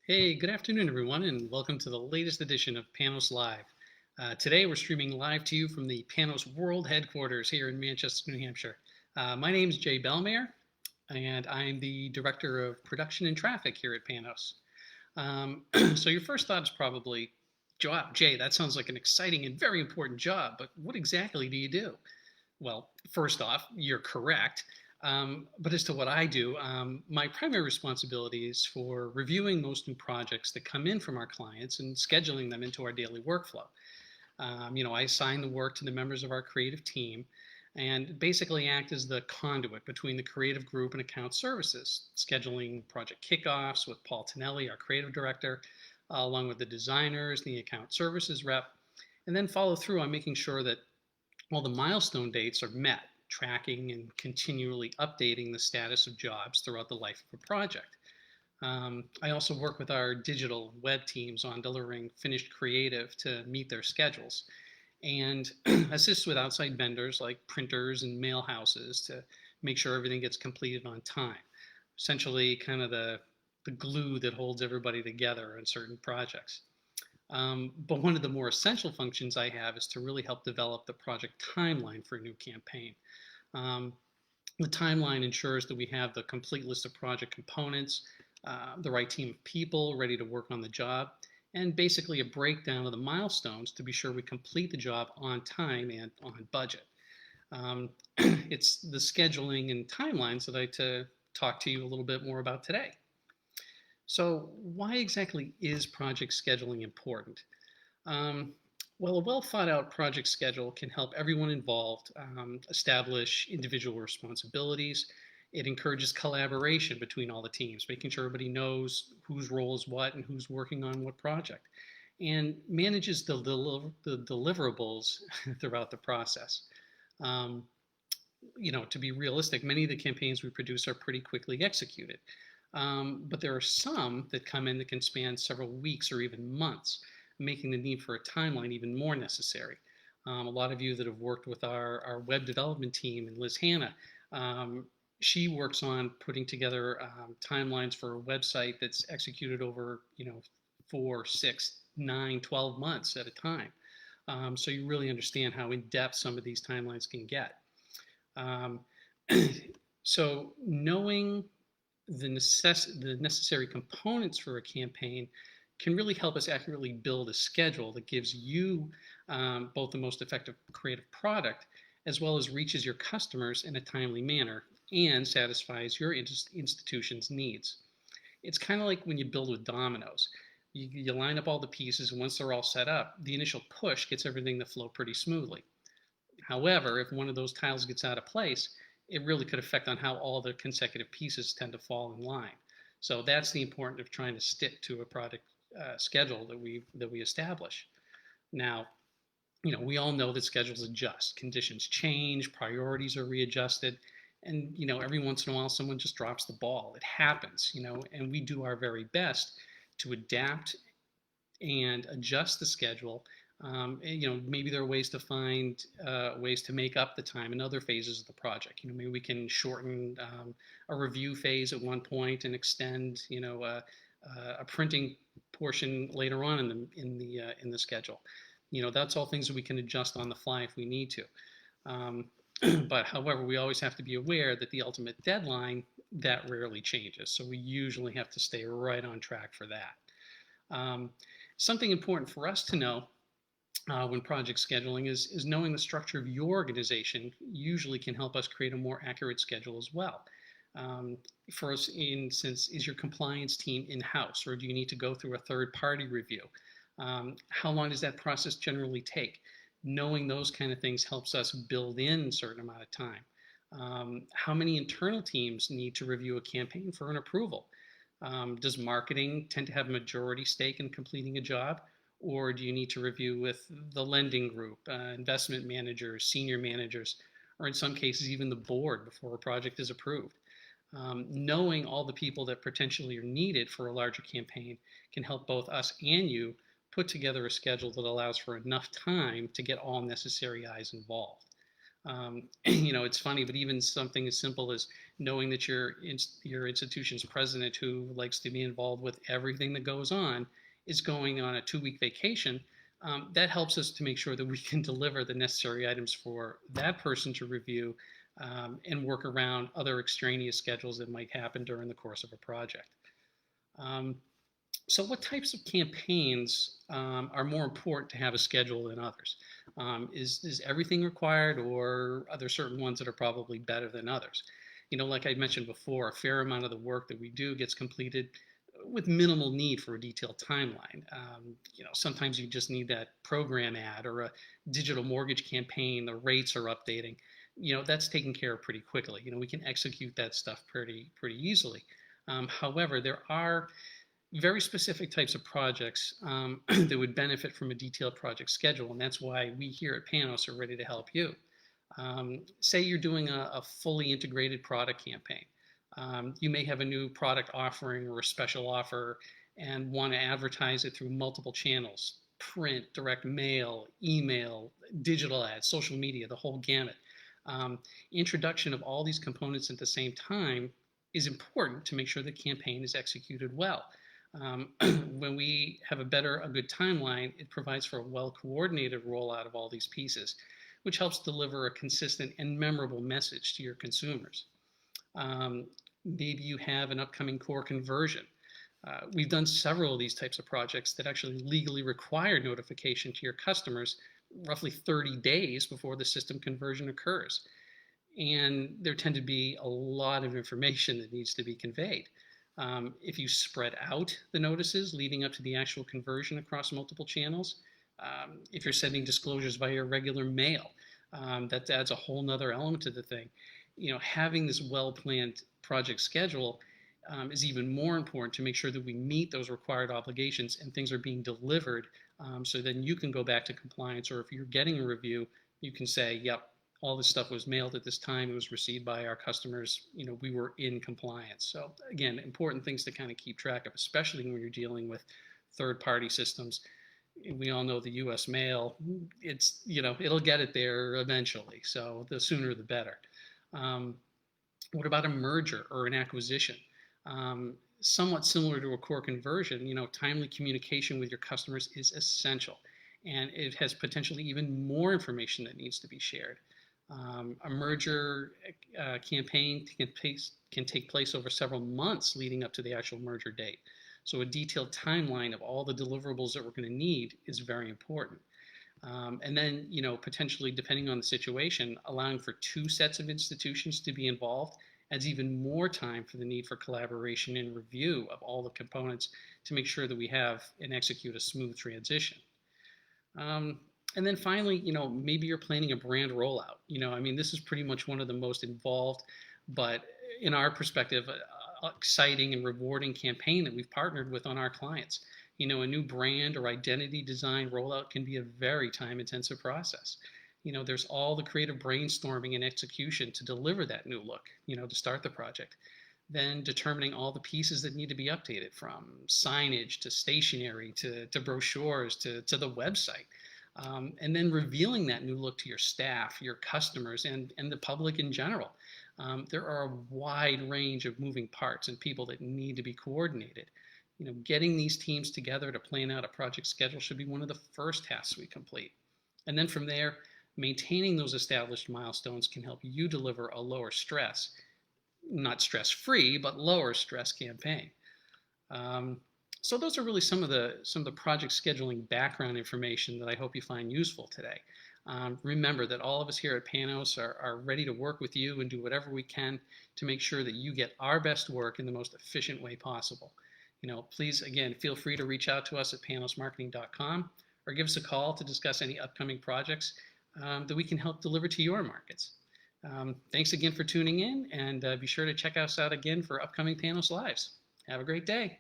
Hey, good afternoon, everyone, and welcome to the latest edition of Panos Live. Today, we're streaming live to you from the Panos World Headquarters here in Manchester, New Hampshire. My name is Jay Bellemare, and I'm the Director of Production and Traffic here at Panos. So, your first thought is probably, wow, Jay, that sounds like an exciting and very important job, but what exactly do you do? Well, first off, you're correct. But as to what I do, my primary responsibility is for reviewing most new projects that come in from our clients and scheduling them into our daily workflow. I assign the work to the members of our creative team and basically act as the conduit between the creative group and account services, scheduling project kickoffs with Paul Tonelli, our creative director, along with the designers, the account services rep, and then follow through on making sure that all the milestone dates are met, tracking and continually updating the status of jobs throughout the life of a project. I also work with our digital web teams on delivering finished creative to meet their schedules and assist with outside vendors like printers and mail houses to make sure everything gets completed on time. Essentially, kind of the glue that holds everybody together on certain projects. But one of the more essential functions I have is to really help develop the project timeline for a new campaign. Um, the timeline ensures that we have the complete list of project components, the right team of people ready to work on the job, and basically a breakdown of the milestones to be sure we complete the job on time and on budget. It's the scheduling and timelines that I'd like to talk to you a little bit more about today. So, why exactly is project scheduling important? Um, well, a well thought out project schedule can help everyone involved establish individual responsibilities. It encourages collaboration between all the teams, making sure everybody knows whose role is what and who's working on what project, and manages the deliverables throughout the process. Um, to be realistic, many of the campaigns we produce are pretty quickly executed. But there are some that come in that can span several weeks or even months, making the need for a timeline even more necessary. A lot of you that have worked with our web development team and Liz Hanna, she works on putting together timelines for a website that's executed over, 4, 6, 9, 12 months at a time. So you really understand how in depth some of these timelines can get. Um, so knowing the necessary components for a campaign can really help us accurately build a schedule that gives you both the most effective creative product as well as reaches your customers in a timely manner and satisfies your institution's needs. It's kind of like when you build with dominoes. You line up all the pieces, and once they're all set up, the initial push gets everything to flow pretty smoothly. However, if one of those tiles gets out of place, it really could affect on how all the consecutive pieces tend to fall in line. So that's the importance of trying to stick to a product schedule that we establish. Now, we all know that schedules adjust, conditions change, priorities are readjusted, and every once in a while someone just drops the ball. It happens, and we do our very best to adapt and adjust the schedule. Maybe there are ways to find ways to make up the time in other phases of the project. Maybe we can shorten a review phase at one point and extend, a printing portion later on in the schedule. That's all things that we can adjust on the fly if we need to. Um, but however, we always have to be aware that the ultimate deadline that rarely changes. So we usually have to stay right on track for that. Um, Something important for us to know when project scheduling is knowing the structure of your organization usually can help us create a more accurate schedule as well. For us, instance, is your compliance team in-house or do you need to go through a third-party review? How long does that process generally take? Knowing those kind of things helps us build in a certain amount of time. How many internal teams need to review a campaign for an approval? Does marketing tend to have a majority stake in completing a job? Or do you need to review with the lending group, investment managers, senior managers, or in some cases even the board before a project is approved? Knowing all the people that potentially are needed for a larger campaign can help both us and you put together a schedule that allows for enough time to get all necessary eyes involved. It's funny, but even something as simple as knowing that your institution's president, who likes to be involved with everything that goes on, is going on a 2-week vacation. That helps us to make sure that we can deliver the necessary items for that person to review, and work around other extraneous schedules that might happen during the course of a project. Um, so what types of campaigns are more important to have a schedule than others? Is everything required, or are there certain ones that are probably better than others? Like I mentioned before, a fair amount of the work that we do gets completed with minimal need for a detailed timeline. Sometimes you just need that program ad or a digital mortgage campaign. The rates are updating. That's taken care of pretty quickly. We can execute that stuff pretty easily. However, there are very specific types of projects that would benefit from a detailed project schedule, and that's why we here at Panos are ready to help you. Say you're doing a fully integrated product campaign. You may have a new product offering or a special offer and want to advertise it through multiple channels: print, direct mail, email, digital ads, social media, the whole gamut. Introduction of all these components at the same time is important to make sure the campaign is executed well. When we have a good timeline, it provides for a well-coordinated rollout of all these pieces, which helps deliver a consistent and memorable message to your consumers. Maybe you have an upcoming core conversion. We've done several of these types of projects that actually legally require notification to your customers roughly 30 days before the system conversion occurs. And there tend to be a lot of information that needs to be conveyed. If you spread out the notices leading up to the actual conversion across multiple channels, if you're sending disclosures via regular mail, that adds a whole nother element to the thing. Having this well-planned project schedule is even more important to make sure that we meet those required obligations and things are being delivered, so then you can go back to compliance, or if you're getting a review, you can say, yep, all this stuff was mailed at this time, it was received by our customers, we were in compliance. So again, important things to kind of keep track of, especially when you're dealing with third-party systems. We all know the US mail, it'll get it there eventually, so the sooner the better. What about a merger or an acquisition? Somewhat similar to a core conversion, timely communication with your customers is essential, and it has potentially even more information that needs to be shared. A merger campaign can take place over several months leading up to the actual merger date. So a detailed timeline of all the deliverables that we're going to need is very important. And then, potentially, depending on the situation, allowing for 2 sets of institutions to be involved adds even more time for the need for collaboration and review of all the components to make sure that we have and execute a smooth transition. And then finally, maybe you're planning a brand rollout. This is pretty much one of the most involved, but in our perspective, exciting and rewarding campaign that we've partnered with on our clients. A new brand or identity design rollout can be a very time-intensive process. There's all the creative brainstorming and execution to deliver that new look, to start the project. Then determining all the pieces that need to be updated, from signage to stationery to brochures to the website. And then revealing that new look to your staff, your customers, and the public in general. There are a wide range of moving parts and people that need to be coordinated. Getting these teams together to plan out a project schedule should be one of the first tasks we complete. And then from there, maintaining those established milestones can help you deliver a lower stress, not stress-free, but lower stress campaign. So those are really some of the project scheduling background information that I hope you find useful today. Remember that all of us here at Panos are ready to work with you and do whatever we can to make sure that you get our best work in the most efficient way possible. Please, again, feel free to reach out to us at panosmarketing.com or give us a call to discuss any upcoming projects that we can help deliver to your markets. Thanks again for tuning in, and be sure to check us out again for upcoming Panos Lives. Have a great day.